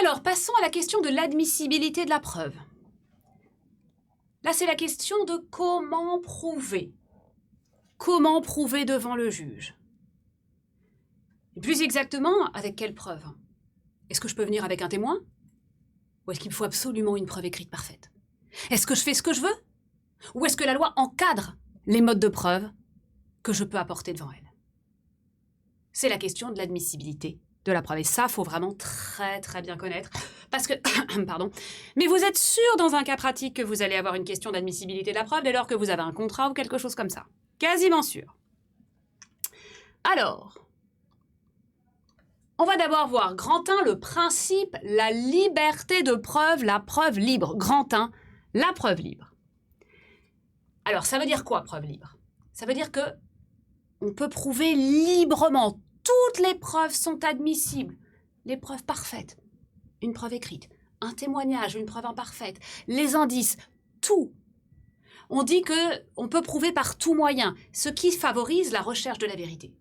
Alors, passons à la question de l'admissibilité de la preuve. Là, c'est la question de comment prouver. Comment prouver devant le juge? Et plus exactement, avec quelle preuve? Est-ce que je peux venir avec un témoin? Ou est-ce qu'il me faut absolument une preuve écrite parfaite? Est-ce que je fais ce que je veux? Ou est-ce que la loi encadre les modes de preuve que je peux apporter devant elle? C'est la question de l'admissibilité de la preuve. Et ça, il faut vraiment très très bien connaître. Parce que, pardon, mais vous êtes sûr dans un cas pratique que vous allez avoir une question d'admissibilité de la preuve dès lors que vous avez un contrat ou quelque chose comme ça? Quasiment sûr. Alors, on va d'abord voir grand 1, le principe, la liberté de preuve, la preuve libre. Grand 1, la preuve libre. Alors, ça veut dire quoi, preuve libre? Ça veut dire que on peut prouver librement. Toutes les preuves sont admissibles. Les preuves parfaites, une preuve écrite, un témoignage, une preuve imparfaite, les indices, tout. On dit qu'on peut prouver par tout moyen, ce qui favorise la recherche de la vérité.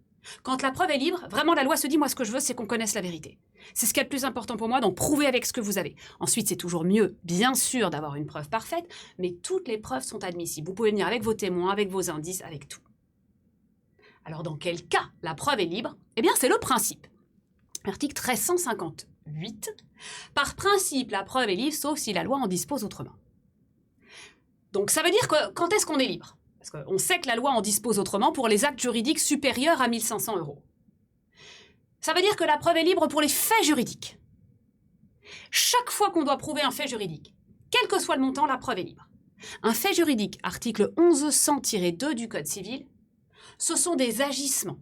Quand la preuve est libre, vraiment la loi se dit, moi ce que je veux, c'est qu'on connaisse la vérité. C'est ce qui est le plus important pour moi, donc prouvez avec ce que vous avez. Ensuite, c'est toujours mieux, bien sûr, d'avoir une preuve parfaite, mais toutes les preuves sont admissibles. Vous pouvez venir avec vos témoins, avec vos indices, avec tout. Alors, dans quel cas la preuve est libre? Eh bien, c'est le principe. Article 1358. Par principe, la preuve est libre, sauf si la loi en dispose autrement. Donc, ça veut dire que quand est-ce qu'on est libre? Parce qu'on sait que la loi en dispose autrement pour les actes juridiques supérieurs à 1 500 €. Ça veut dire que la preuve est libre pour les faits juridiques. Chaque fois qu'on doit prouver un fait juridique, quel que soit le montant, la preuve est libre. Un fait juridique, article 1100-2 du Code civil, ce sont des agissements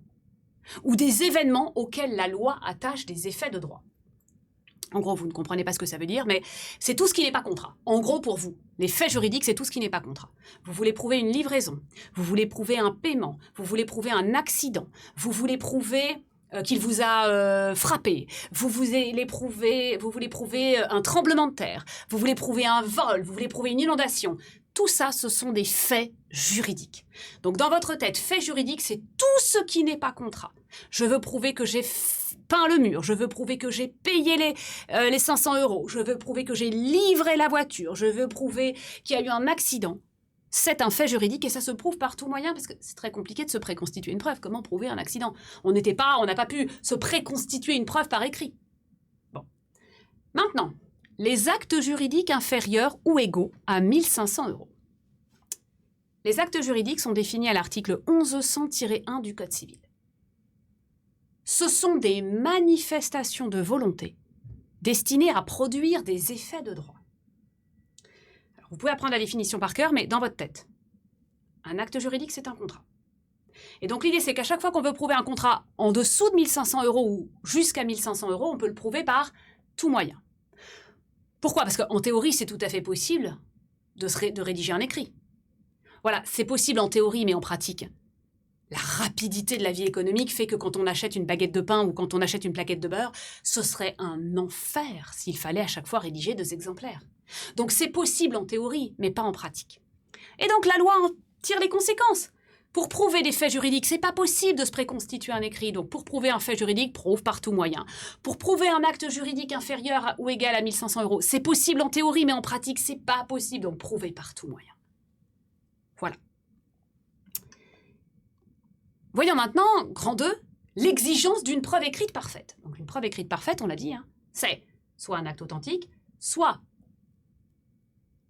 ou des événements auxquels la loi attache des effets de droit. En gros, vous ne comprenez pas ce que ça veut dire, mais c'est tout ce qui n'est pas contrat. En gros, pour vous, les faits juridiques, c'est tout ce qui n'est pas contrat. Vous voulez prouver une livraison, vous voulez prouver un paiement, vous voulez prouver un accident, vous voulez prouver qu'il vous a frappé, vous voulez prouver un tremblement de terre, vous voulez prouver un vol, vous voulez prouver une inondation. Tout ça, ce sont des faits juridiques. Donc dans votre tête, fait juridique, c'est tout ce qui n'est pas contrat. Je veux prouver que j'ai peint le mur, je veux prouver que j'ai payé les 500 €, je veux prouver que j'ai livré la voiture, je veux prouver qu'il y a eu un accident. C'est un fait juridique et ça se prouve par tout moyen parce que c'est très compliqué de se préconstituer une preuve. Comment prouver un accident? On n'a pas pu se préconstituer une preuve par écrit. Bon. Maintenant, les actes juridiques inférieurs ou égaux à 1 500 €. Les actes juridiques sont définis à l'article 1100-1 du Code civil. Ce sont des manifestations de volonté destinées à produire des effets de droit. Alors, vous pouvez apprendre la définition par cœur, mais dans votre tête, un acte juridique, c'est un contrat. Et donc l'idée, c'est qu'à chaque fois qu'on veut prouver un contrat en dessous de 1 500 € ou jusqu'à 1 500 €, on peut le prouver par tout moyen. Pourquoi? Parce qu'en théorie, c'est tout à fait possible de rédiger un écrit. Voilà, c'est possible en théorie, mais en pratique, la rapidité de la vie économique fait que quand on achète une baguette de pain ou quand on achète une plaquette de beurre, ce serait un enfer s'il fallait à chaque fois rédiger 2 exemplaires. Donc c'est possible en théorie, mais pas en pratique. Et donc la loi en tire les conséquences. Pour prouver des faits juridiques, c'est pas possible de se préconstituer un écrit. Donc pour prouver un fait juridique, prouve par tout moyen. Pour prouver un acte juridique inférieur ou égal à 1 500 €, c'est possible en théorie, mais en pratique, c'est pas possible. Donc prouver par tout moyen. Voilà. Voyons maintenant, grand 2, l'exigence d'une preuve écrite parfaite. Donc une preuve écrite parfaite, on l'a dit, c'est soit un acte authentique, soit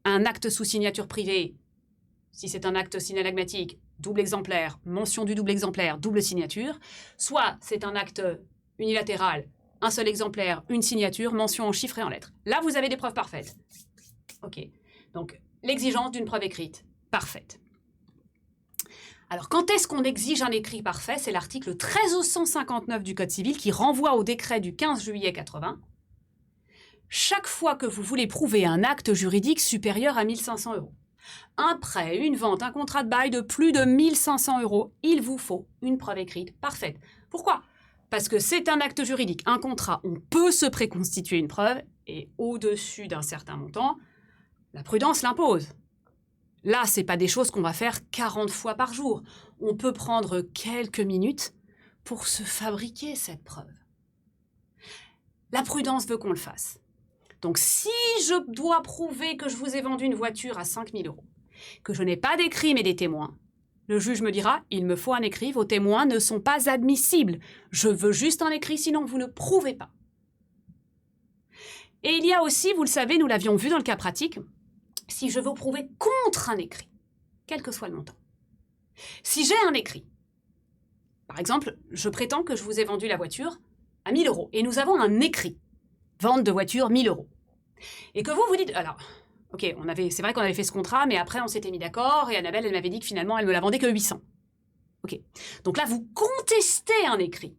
un acte sous signature privée, si c'est un acte synalagmatique, double exemplaire, mention du double exemplaire, double signature, soit c'est un acte unilatéral, un seul exemplaire, une signature, mention en chiffres et en lettres. Là, vous avez des preuves parfaites. Ok. Donc, l'exigence d'une preuve écrite parfaite. Alors, quand est-ce qu'on exige un écrit parfait? C'est l'article 1359 du Code civil qui renvoie au décret du 15 juillet 80. Chaque fois que vous voulez prouver un acte juridique supérieur à 1 500 €, un prêt, une vente, un contrat de bail de plus de 1 500 €, il vous faut une preuve écrite parfaite. Pourquoi? Parce que c'est un acte juridique, un contrat, on peut se préconstituer une preuve, et au-dessus d'un certain montant, la prudence l'impose. Là, ce n'est pas des choses qu'on va faire 40 fois par jour. On peut prendre quelques minutes pour se fabriquer cette preuve. La prudence veut qu'on le fasse. Donc, si je dois prouver que je vous ai vendu une voiture à 5 000 €, que je n'ai pas d'écrit mais des témoins, le juge me dira, il me faut un écrit, vos témoins ne sont pas admissibles. Je veux juste un écrit, sinon vous ne prouvez pas. Et il y a aussi, vous le savez, nous l'avions vu dans le cas pratique, si je veux prouver contre un écrit, quel que soit le montant. Si j'ai un écrit, par exemple, je prétends que je vous ai vendu la voiture à 1 000 € et nous avons un écrit, vente de voiture 1 000 €. Et que vous dites, alors, ok, c'est vrai qu'on avait fait ce contrat, mais après on s'était mis d'accord et Annabelle, elle m'avait dit que finalement elle me la vendait que 800. Ok, donc là vous contestez un écrit.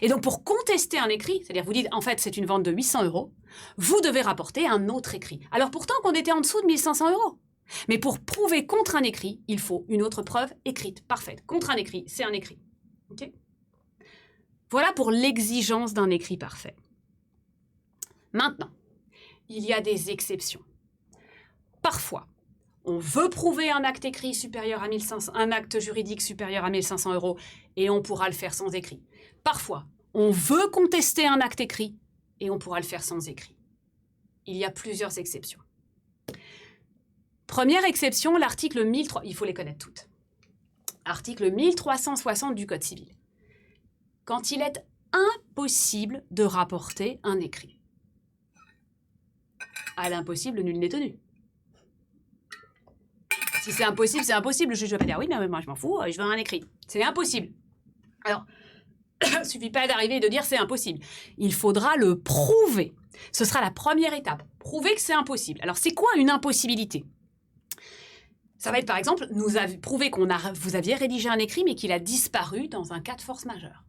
Et donc pour contester un écrit, c'est-à-dire vous dites en fait c'est une vente de 800 €, vous devez rapporter un autre écrit. Alors pourtant qu'on était en dessous de 1 500 €. Mais pour prouver contre un écrit, il faut une autre preuve écrite, parfaite. Contre un écrit, c'est un écrit. Okay. Voilà pour l'exigence d'un écrit parfait. Maintenant, il y a des exceptions. Parfois, on veut prouver un acte écrit supérieur à 1500, un acte juridique supérieur à 1 500 € et on pourra le faire sans écrit. Parfois, on veut contester un acte écrit et on pourra le faire sans écrit. Il y a plusieurs exceptions. Première exception, l'article 1300, il faut les connaître toutes. Article 1360 du Code civil. Quand il est impossible de rapporter un écrit. À l'impossible, nul n'est tenu. Si c'est impossible, c'est impossible. Le juge va pas dire oui, mais moi je m'en fous, je veux un écrit. C'est impossible. Alors, il ne suffit pas d'arriver et de dire c'est impossible. Il faudra le prouver. Ce sera la première étape. Prouver que c'est impossible. Alors, c'est quoi une impossibilité ? Ça va être par exemple, prouver vous aviez rédigé un écrit mais qu'il a disparu dans un cas de force majeure.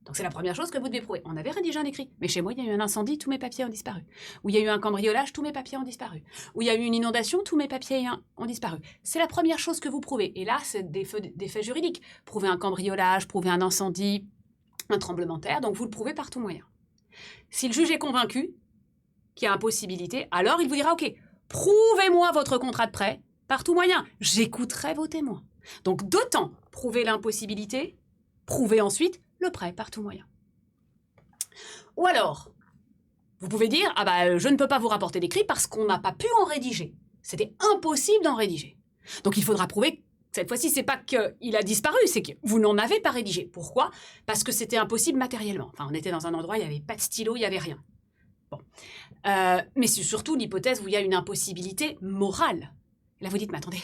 Donc c'est la première chose que vous devez prouver. On avait rédigé un écrit, mais chez moi il y a eu un incendie, tous mes papiers ont disparu. Ou il y a eu un cambriolage, tous mes papiers ont disparu. Ou il y a eu une inondation, tous mes papiers ont disparu. C'est la première chose que vous prouvez. Et là, c'est des faits juridiques. Prouver un cambriolage, prouver un incendie, un tremblement de terre, donc vous le prouvez par tout moyen. Si le juge est convaincu qu'il y a impossibilité, alors il vous dira, ok, prouvez-moi votre contrat de prêt par tout moyen. J'écouterai vos témoins. Donc d'autant prouver l'impossibilité, prouver ensuite le prêt par tout moyen. Ou alors, vous pouvez dire, je ne peux pas vous rapporter d'écrit parce qu'on n'a pas pu en rédiger. C'était impossible d'en rédiger. Donc il faudra prouver, cette fois-ci, c'est pas qu'il a disparu, c'est que vous n'en avez pas rédigé. Pourquoi ? Parce que c'était impossible matériellement. Enfin, on était dans un endroit, il n'y avait pas de stylo, il n'y avait rien. Bon. Mais c'est surtout l'hypothèse où il y a une impossibilité morale. Et là, vous dites, mais attendez,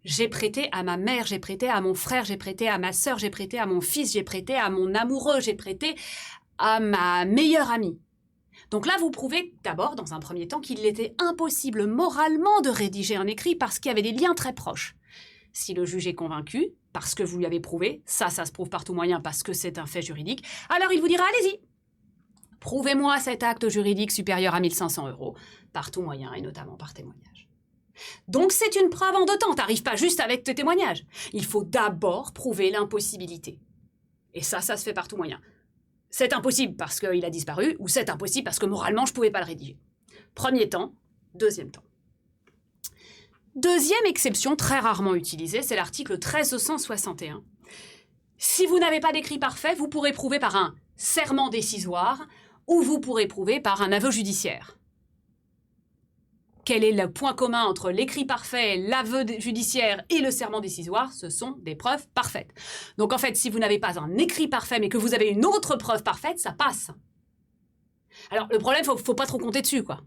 j'ai prêté à ma mère, j'ai prêté à mon frère, j'ai prêté à ma sœur, j'ai prêté à mon fils, j'ai prêté à mon amoureux, j'ai prêté à ma meilleure amie. Donc là, vous prouvez d'abord, dans un premier temps, qu'il était impossible moralement de rédiger un écrit parce qu'il y avait des liens très proches. Si le juge est convaincu, parce que vous lui avez prouvé, ça se prouve par tout moyen parce que c'est un fait juridique, alors il vous dira, allez-y, prouvez-moi cet acte juridique supérieur à 1 500 € par tout moyen et notamment par témoignage. Donc c'est une preuve en deux temps, t'arrives pas juste avec tes témoignages. Il faut d'abord prouver l'impossibilité. Et ça se fait par tout moyen. C'est impossible parce qu'il a disparu, ou c'est impossible parce que moralement je pouvais pas le rédiger. Premier temps, deuxième temps. Deuxième exception très rarement utilisée, c'est l'article 1361. Si vous n'avez pas d'écrit parfait, vous pourrez prouver par un serment décisoire ou vous pourrez prouver par un aveu judiciaire. Quel est le point commun entre l'écrit parfait, l'aveu judiciaire et le serment décisoire ? Ce sont des preuves parfaites. Donc en fait, si vous n'avez pas un écrit parfait, mais que vous avez une autre preuve parfaite, ça passe. Alors le problème, faut pas trop compter dessus, quoi.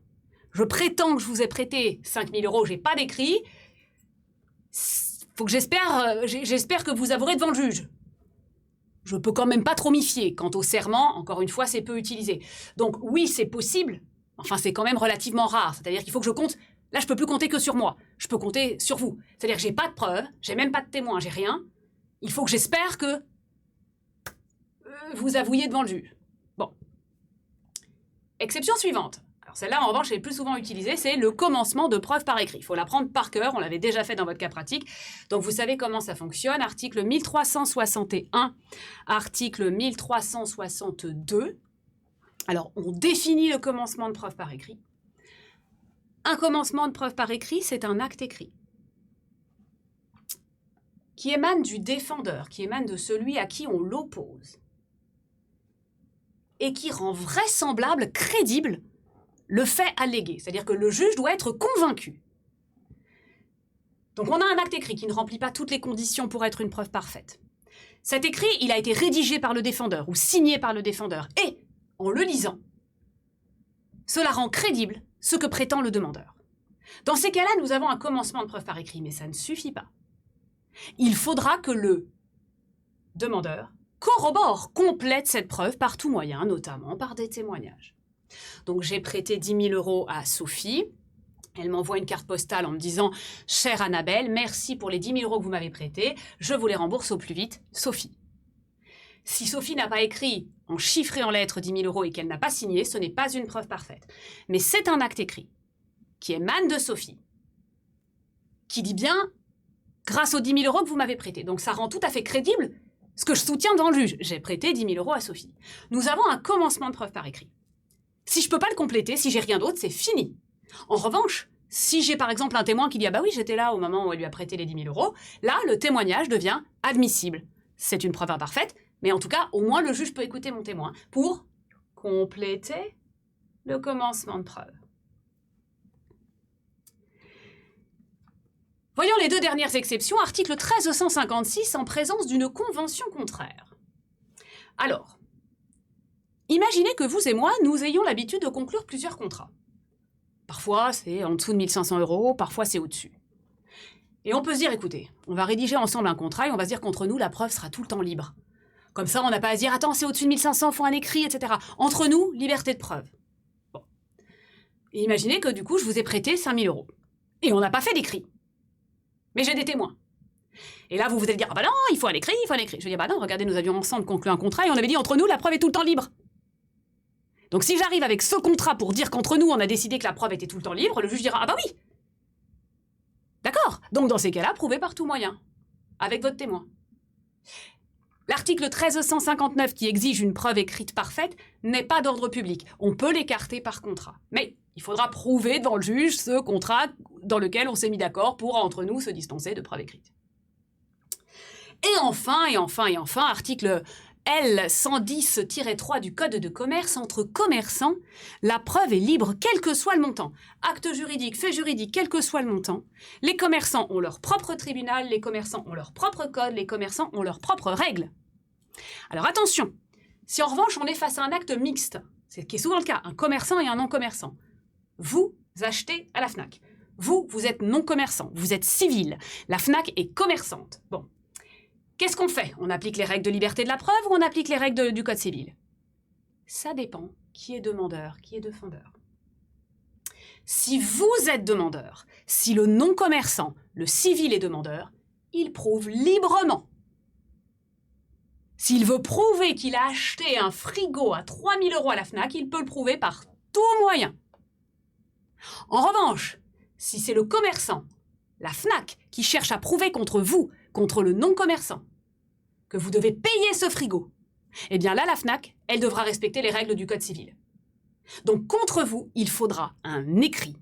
Je prétends que je vous ai prêté 5 000 €, j'ai pas d'écrit. Faut que j'espère que vous avouerez devant le juge. Je peux quand même pas trop m'y fier. Quant au serment, encore une fois, c'est peu utilisé. Donc oui, c'est possible. Enfin, c'est quand même relativement rare. C'est-à-dire qu'il faut que je compte... Là, je peux plus compter que sur moi. Je peux compter sur vous. C'est-à-dire que j'ai pas de preuves, j'ai même pas de témoins, j'ai rien. Il faut que j'espère que vous avouiez devant le juge. Bon. Exception suivante. Alors celle-là, en revanche, est le plus souvent utilisée, c'est le commencement de preuve par écrit. Il faut l'apprendre par cœur, on l'avait déjà fait dans votre cas pratique. Donc vous savez comment ça fonctionne. Article 1361, article 1362. Alors, on définit le commencement de preuve par écrit. Un commencement de preuve par écrit, c'est un acte écrit qui émane du défendeur, qui émane de celui à qui on l'oppose. et qui rend vraisemblable, crédible, le fait allégué. C'est-à-dire que le juge doit être convaincu. Donc on a un acte écrit qui ne remplit pas toutes les conditions pour être une preuve parfaite. Cet écrit, il a été rédigé par le défendeur ou signé par le défendeur. Et, en le lisant, cela rend crédible ce que prétend le demandeur. Dans ces cas-là, nous avons un commencement de preuve par écrit, mais ça ne suffit pas. Il faudra que le demandeur corrobore, complète cette preuve par tout moyen, notamment par des témoignages. Donc j'ai prêté 10 000 € à Sophie. Elle m'envoie une carte postale en me disant « Chère Annabelle, merci pour les 10 000 € que vous m'avez prêtés, je vous les rembourse au plus vite, Sophie. » Si Sophie n'a pas écrit en chiffres et en lettres 10 000 € et qu'elle n'a pas signé, ce n'est pas une preuve parfaite. Mais c'est un acte écrit qui émane de Sophie, qui dit bien « grâce aux 10 000 € que vous m'avez prêtés ». Donc ça rend tout à fait crédible ce que je soutiens devant le juge. J'ai prêté 10 000 € à Sophie. Nous avons un commencement de preuve par écrit. Si je ne peux pas le compléter, si j'ai rien d'autre, c'est fini. En revanche, si j'ai par exemple un témoin qui dit « Ah bah oui, j'étais là au moment où elle lui a prêté les 10 000 €, là, le témoignage devient admissible. C'est une preuve imparfaite, mais en tout cas, au moins le juge peut écouter mon témoin pour compléter le commencement de preuve. » Voyons les deux dernières exceptions, article 1356, en présence d'une convention contraire. Alors, imaginez que vous et moi, nous ayons l'habitude de conclure plusieurs contrats. Parfois, c'est en dessous de 1 500 €, parfois c'est au-dessus. Et on peut se dire, écoutez, on va rédiger ensemble un contrat et on va se dire qu'entre nous, la preuve sera tout le temps libre. Comme ça, on n'a pas à se dire, attends, c'est au-dessus de 1 500, faut un écrit, etc. Entre nous, liberté de preuve. Bon. Et imaginez que du coup, je vous ai prêté 5 000 €. Et on n'a pas fait d'écrit. Mais j'ai des témoins. Et là, vous allez dire, ah bah non, il faut un écrit, il faut un écrit. Je vais dire, bah non, regardez, nous avions ensemble conclu un contrat et on avait dit, entre nous, la preuve est tout le temps libre. Donc si j'arrive avec ce contrat pour dire qu'entre nous, on a décidé que la preuve était tout le temps libre, le juge dira, ah bah oui. D'accord. Donc dans ces cas-là, prouvez par tout moyen, avec votre témoin. L'article 1359 qui exige une preuve écrite parfaite n'est pas d'ordre public. On peut l'écarter par contrat. Mais il faudra prouver devant le juge ce contrat dans lequel on s'est mis d'accord pour, entre nous, se dispenser de preuve écrite. Et enfin, article L110-3 du Code de commerce, entre commerçants, la preuve est libre quel que soit le montant. Acte juridique, fait juridique, quel que soit le montant. Les commerçants ont leur propre tribunal, les commerçants ont leur propre code, les commerçants ont leurs propres règles. Alors attention, si en revanche on est face à un acte mixte, c'est ce qui est souvent le cas, un commerçant et un non-commerçant, vous achetez à la FNAC. Vous êtes non-commerçant, vous êtes civil. La FNAC est commerçante. Bon. Qu'est-ce qu'on fait? On applique les règles de liberté de la preuve ou on applique les règles du Code civil? Ça dépend qui est demandeur, qui est défendeur. Si vous êtes demandeur, si le non-commerçant, le civil est demandeur, il prouve librement. S'il veut prouver qu'il a acheté un frigo à 3 000 € à la FNAC, il peut le prouver par tout moyen. En revanche, si c'est le commerçant, la FNAC, qui cherche à prouver contre vous, contre le non-commerçant, que vous devez payer ce frigo, eh bien là, la FNAC, elle devra respecter les règles du Code civil. Donc contre vous, il faudra un écrit.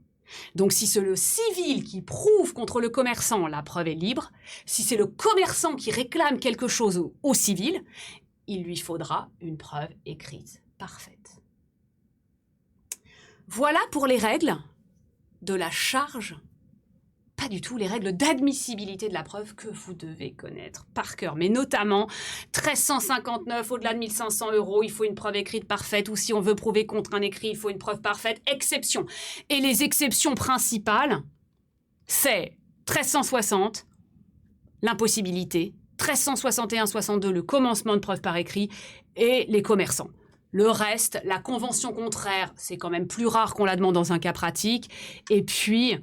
Donc si c'est le civil qui prouve contre le commerçant, la preuve est libre. Si c'est le commerçant qui réclame quelque chose au civil, il lui faudra une preuve écrite parfaite. Voilà pour les règles de la charge, pas du tout les règles d'admissibilité de la preuve que vous devez connaître par cœur, mais notamment 1359, au-delà de 1 500 €, il faut une preuve écrite parfaite, ou si on veut prouver contre un écrit, il faut une preuve parfaite, exception. Et les exceptions principales, c'est 1360, l'impossibilité, 1361-62, le commencement de preuve par écrit, et les commerçants. Le reste, la convention contraire, c'est quand même plus rare qu'on la demande dans un cas pratique, et puis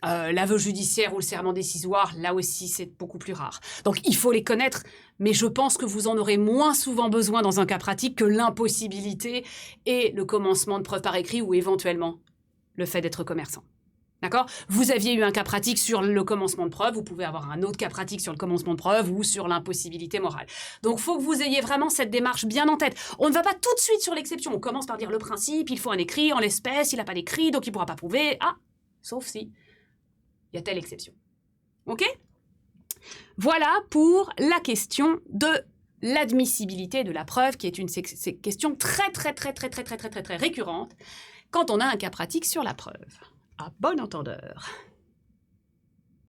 l'aveu judiciaire ou le serment décisoire, là aussi, c'est beaucoup plus rare. Donc, il faut les connaître, mais je pense que vous en aurez moins souvent besoin dans un cas pratique que l'impossibilité et le commencement de preuve par écrit ou éventuellement le fait d'être commerçant. D'accord? Vous aviez eu un cas pratique sur le commencement de preuve, vous pouvez avoir un autre cas pratique sur le commencement de preuve ou sur l'impossibilité morale. Donc, il faut que vous ayez vraiment cette démarche bien en tête. On ne va pas tout de suite sur l'exception. On commence par dire le principe, il faut un écrit, en l'espèce, il n'a pas d'écrit, donc il ne pourra pas prouver. Ah, sauf si il y a telle exception. OK? Voilà pour la question de l'admissibilité de la preuve, qui est une question très récurrente quand on a un cas pratique sur la preuve. À bon entendeur.